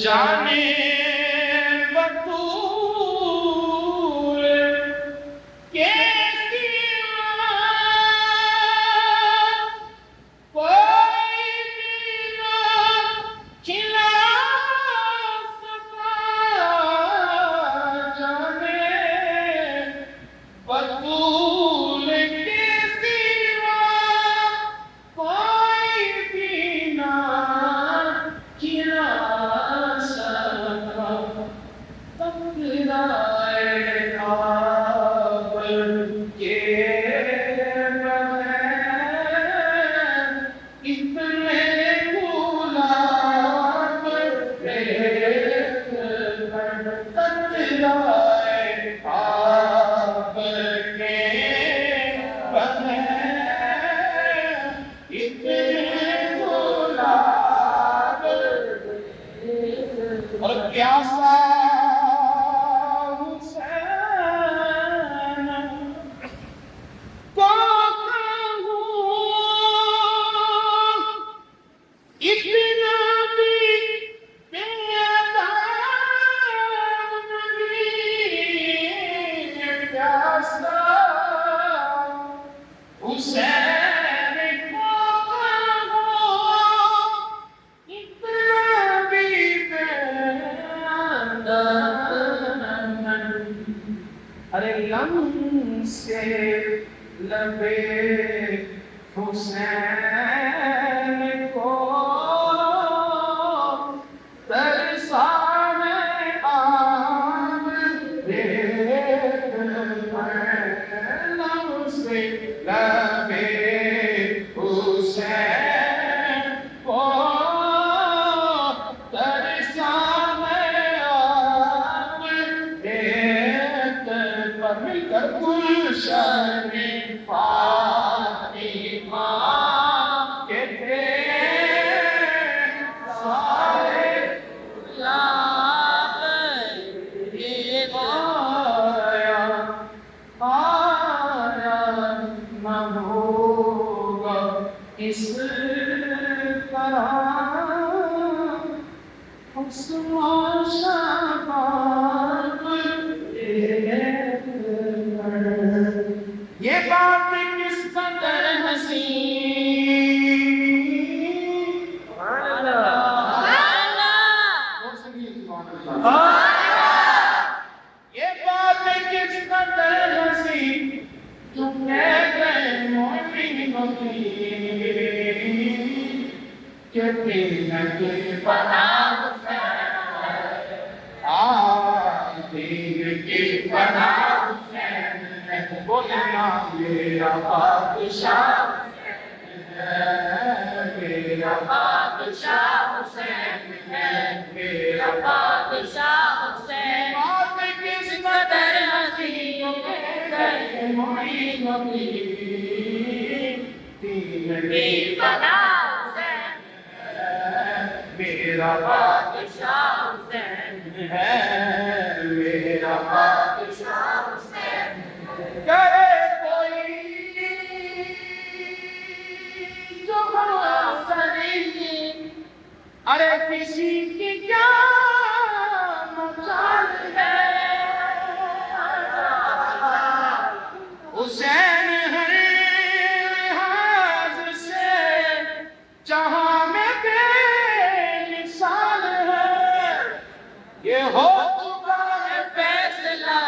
जाने अरे लम से लबे हुसैन को तरसाने आम दे, लम से लबे हुसैन को तरसाने आम दे, मिलकर गुलशन फातिमा के थे सारे लाभ आया न होगा इस तरह हुस्न शबाब ये बात किस कदर हसी ये बात किस कदर हसी तुम कह गए मोमिन के दीन के पनाह दीन की पनाह बोलना मेरा बादशाह है, मेरा बादशाह हुसैन है, मेरा बादशाह हुसैन। बात किस कदर हसीन है मोइन की दीन की पनाह हुसैन है, मेरा बादशाह हुसैन है, मेरा बादशाह हुसैन। करे कोई जो भरोसा नहीं, अरे किसी की क्या मजाल है, हुसैन हर लिहाज से जहां में बेमिसाल है, ये हो चुका है फैसला,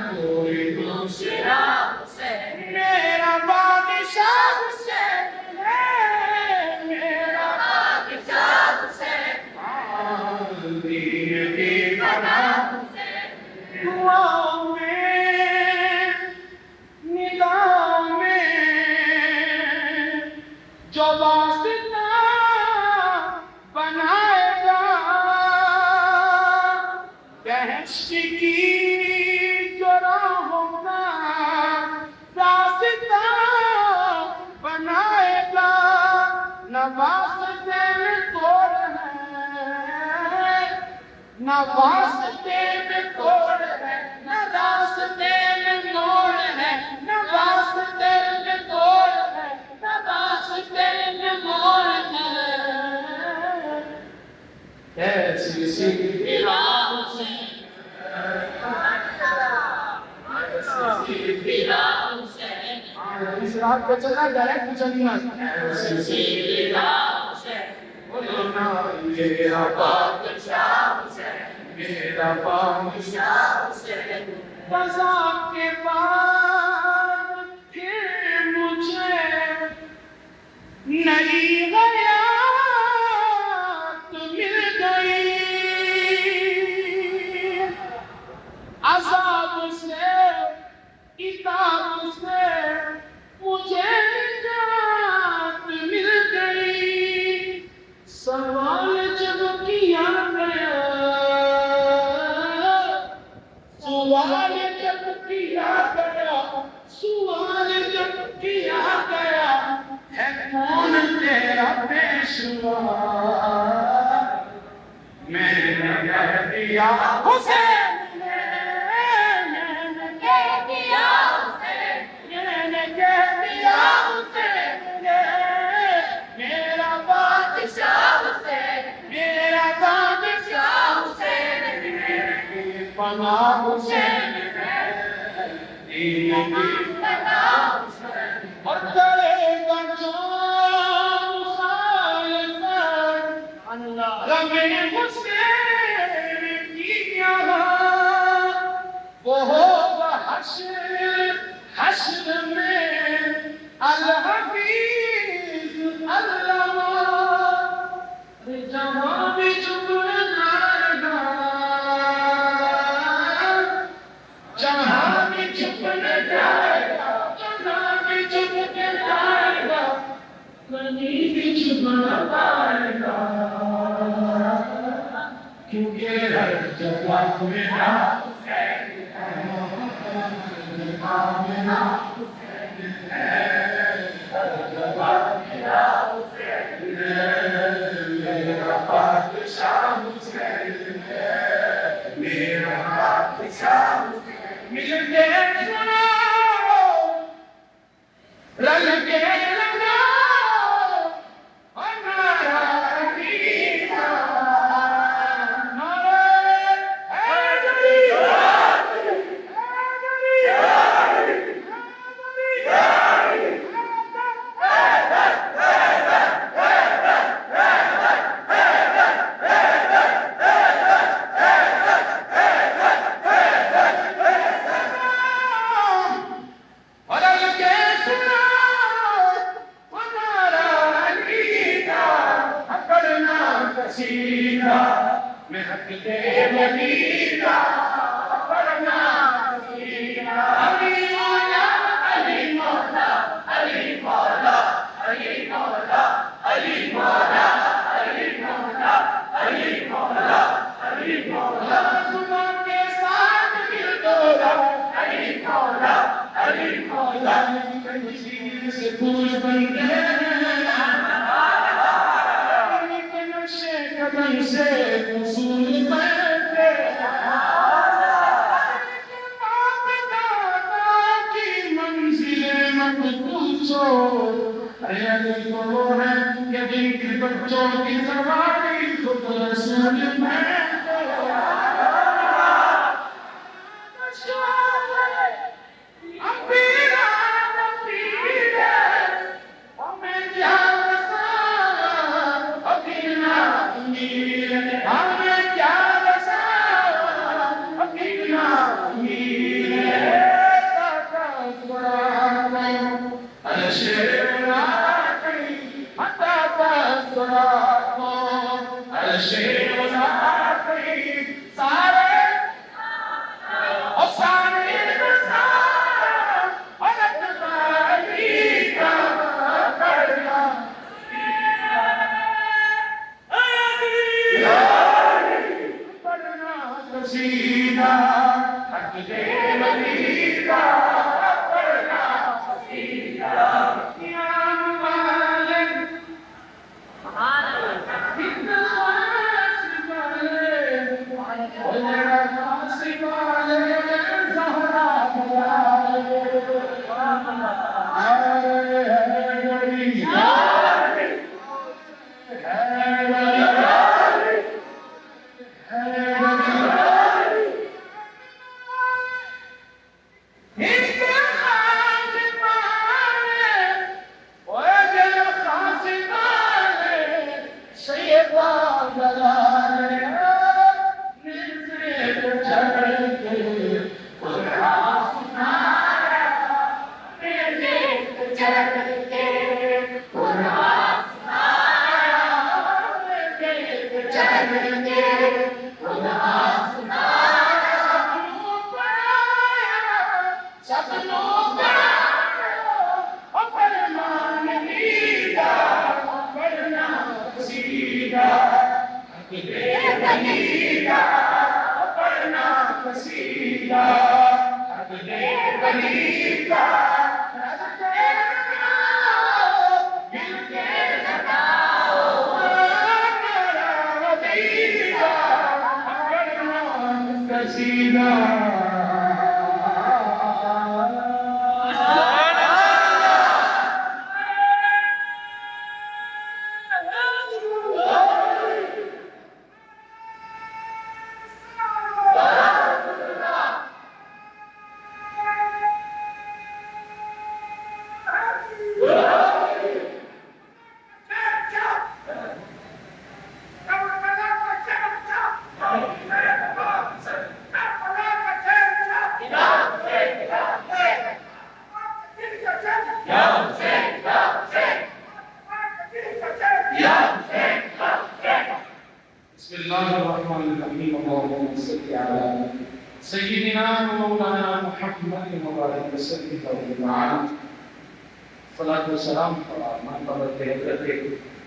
कोई दूसरा मेरा बादशाह हुसैन है, मेरा बादशाह हुसैन, दीन की पनाह हुसैन। दुआओं में निगाहों में जो वास्ता बनाएगा, बहश्त की जो राहों का रास्ता बनाएगा, न वास्ते में तोड़ है, न वास्ते में तोड़ है, न रास्ते में मोड़ है, न वास्ते में तोड़ है, न वास्ते में मोड़ है। ऐसी सी इस रात पे चलना डायरेक्ट चलना। मेरा बादशाह हुसैन, मेरा बादशाह हुसैन। रज़ा के बाद फिर मुझे नई हयात मिल गई, अज़ाब से इताब से मुझे निजात मिल गई। सवाल जब किया गया, सवाल जब किया गया, सवाल जब किया गया, है कौन तेरा पेशवा? मैंने कह दिया हुसैन, मैंने कह दिया हुसैन, मैंने कह दिया हुसैन, मेरा बादशाह हुसैन, मेरा बादशाह हुसैन, मेरी पनाह हुसैन, दीन की पनाह हुसैन। और करेगा जो मुखालिफत गमे हुसैन की यहाँ, वो होगा हश्र, हश्र में अल-हफीज़ अल्लाह। जहाँ भी झुक जाएगा, जहाँ भी झुक जाएगा, जहाँ भी झुक जाएगा, कहीं भी झुक न पाएगा, क्योंकि हर जगह मेरा हुसैन है, मेरा हुसैन है, हर जगह मेरा हुसैन है, मेरा बादशाह हुसैन है, मेरा बादशाह हुसैन। मिल के सुनाओ, रल के लगाओ, हमारा दीवाना, नारे हैदरी, हैदरी, हैदरी, रल के सुनाओ, हमारा अलीदा, पकड़ना कसीदा में हक दे वलीदा, पकड़ना कसीदा। अली मौला, अली मौला, अली मौला, अली मौला, अली मौला, अली मौला, अली मौला, अली मौला। जुबान के साथ दिल तोड़ा, अली मौला, अली मौला। किसी से फूल बन गए, नक्शे कदम से वसूल करते, की मंजिलें मत पूछो, अरे तो वो है कि जिनके बच्चों की सवारी खुद रसूल में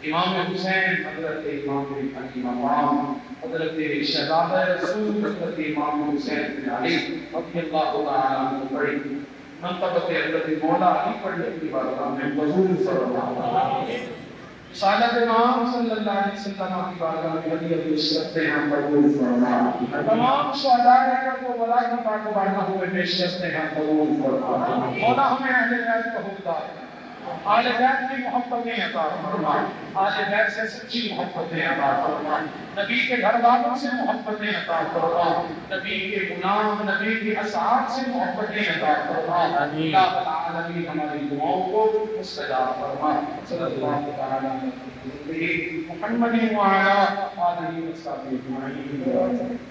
इमाम हुसैन हज़रत इमाम अली मकाम हज़रत शहज़ाद रसूल हज़रत इमाम हुसैन बिन अली रज़ियल्लाहु तआला अन्हु पढ़ी मनक़बत हज़रत मौला अली पढ़ने की बारगाह में हुज़ूर सल्लल्लाहु अलैहि वसल्लम सादत इमाम सल्लल्लाहु अलैहि वसल्लम की बारगाह में हदियत पेश करते हैं कबूल फरमा। तमाम शहदाए को वला की बारगाह में पेश करते हैं कबूल फरमा। मौला हमें अहले बैत का हुक्मदार आले बैत की मोहब्बतें अता फरमा, आले बैत से सच्ची मोहब्बतें अता फरमा, नबी के घर वालों से मोहब्बतें अता फरमा, नबी के गुलाम नबी के असहाब से मोहब्बतें अता फरमा। या रब्बल आलमीन हमारी दुआओं को मुस्तजाब फरमा। सल्लल्लाहु अलैहि वसल्लम मुहम्मद व अला आलिहि व सल्लम।